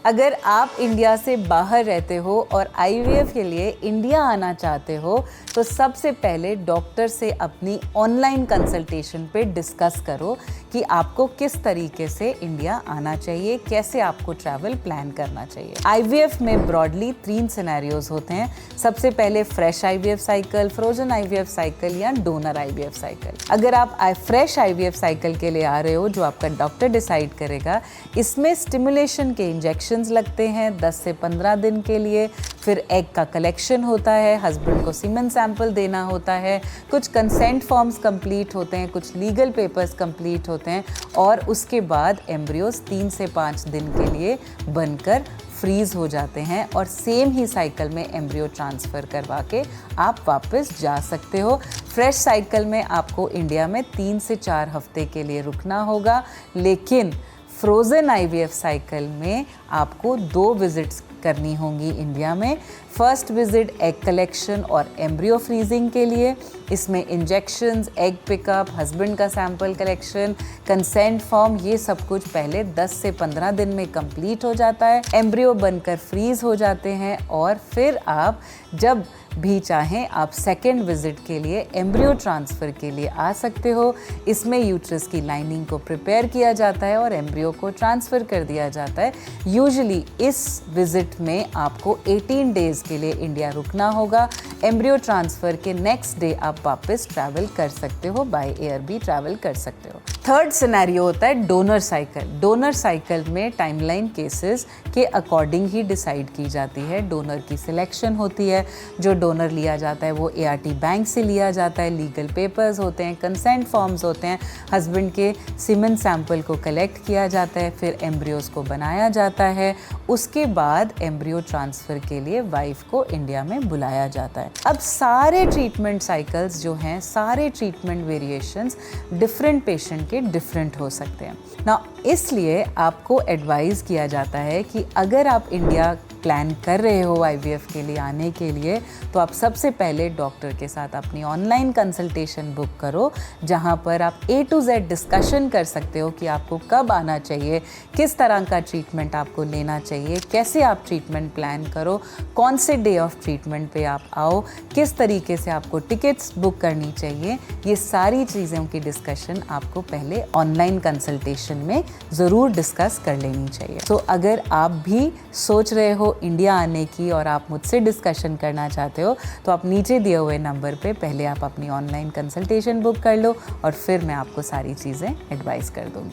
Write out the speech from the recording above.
अगर आप इंडिया से बाहर रहते हो और आईवीएफ के लिए इंडिया आना चाहते हो तो सबसे पहले डॉक्टर से अपनी ऑनलाइन कंसल्टेशन पे डिस्कस करो कि आपको किस तरीके से इंडिया आना चाहिए, कैसे आपको ट्रैवल प्लान करना चाहिए। आईवीएफ में ब्रॉडली 3 सिनेरियोज होते हैं। सबसे पहले fresh IVF cycle, frozen IVF cycle या डोनर आईवीएफ साइकिल। अगर आप फ्रेश आईवीएफ साइकिल के लिए आ रहे हो, जो आपका डॉक्टर डिसाइड करेगा, इसमें स्टिमुलेशन के इंजेक्शंस लगते हैं 10 से 15 दिन के लिए। फिर एग का कलेक्शन होता है, हस्बैंड को सीमेन सैंपल देना होता है, कुछ कंसेंट फॉर्म्स कंप्लीट होते हैं, कुछ लीगल पेपर्स कंप्लीट होते हैं और उसके बाद एम्ब्रियोज 3 से 5 दिन के लिए बनकर फ्रीज हो जाते हैं और सेम ही साइकिल में एम्ब्रियो ट्रांसफ़र करवा के आप वापस जा सकते हो। फ्रेश साइकिल में आपको इंडिया में 3 से 4 हफ्ते के लिए रुकना होगा, लेकिन फ्रोज़न आईवीएफ साइकिल में आपको 2 विजिट्स करनी होंगी इंडिया में। फर्स्ट विजिट एग कलेक्शन और एम्ब्रियो फ्रीजिंग के लिए, इसमें इंजेक्शंस, एग पिकअप, हस्बैंड का सैंपल कलेक्शन, कंसेंट फॉर्म, ये सब कुछ पहले 10 से 15 दिन में कंप्लीट हो जाता है। एम्ब्रियो बनकर फ्रीज हो जाते हैं और फिर आप जब भी चाहें आप सेकेंड विजिट के लिए एम्ब्रियो ट्रांसफ़र के लिए आ सकते हो। इसमें यूट्रस की लाइनिंग को प्रिपेयर किया जाता है और एम्ब्रियो को ट्रांसफ़र कर दिया जाता है। यूजुअली इस विजिट में आपको 18 डेज़ के लिए इंडिया रुकना होगा। एम्ब्रियो ट्रांसफ़र के नेक्स्ट डे आप वापस ट्रैवल कर सकते हो, बाय एयर भी ट्रैवल कर सकते हो। थर्ड सिनेरियो होता है डोनर साइकिल। डोनर साइकिल में टाइमलाइन केसेस के अकॉर्डिंग ही डिसाइड की जाती है। डोनर की सिलेक्शन होती है, जो डोनर लिया जाता है वो एआरटी बैंक से लिया जाता है, लीगल पेपर्स होते हैं, कंसेंट फॉर्म्स होते हैं, हस्बैंड के सीमेन सैंपल को कलेक्ट किया जाता है, फिर एम्ब्रियोज को बनाया जाता है। उसके बाद एम्ब्रियो ट्रांसफ़र के लिए वाइफ को इंडिया में बुलाया जाता है। अब सारे ट्रीटमेंट साइकिल्स जो हैं, सारे ट्रीटमेंट वेरिएशंस डिफरेंट पेशेंट के डिफरेंट हो सकते हैं ना, इसलिए आपको एडवाइस किया जाता है कि अगर आप इंडिया प्लान कर रहे हो आईवीएफ के लिए आने के लिए, तो आप सबसे पहले डॉक्टर के साथ अपनी ऑनलाइन कंसल्टेशन बुक करो, जहां पर आप A to Z डिस्कशन कर सकते हो कि आपको कब आना चाहिए, किस तरह का ट्रीटमेंट आपको लेना चाहिए, कैसे आप ट्रीटमेंट प्लान करो, कौन से डे ऑफ ट्रीटमेंट पे आप आओ, किस तरीके से आपको टिकट्स बुक करनी चाहिए। ये सारी चीज़ों की डिस्कशन आपको पहले ऑनलाइन कंसल्टेशन में ज़रूर डिस्कस कर लेनी चाहिए। तो अगर आप भी सोच रहे हो इंडिया आने की और आप मुझसे डिस्कशन करना चाहते हो, तो आप नीचे दिए हुए नंबर पे पहले आप अपनी ऑनलाइन कंसल्टेशन बुक कर लो और फिर मैं आपको सारी चीज़ें एडवाइस कर दूँगी।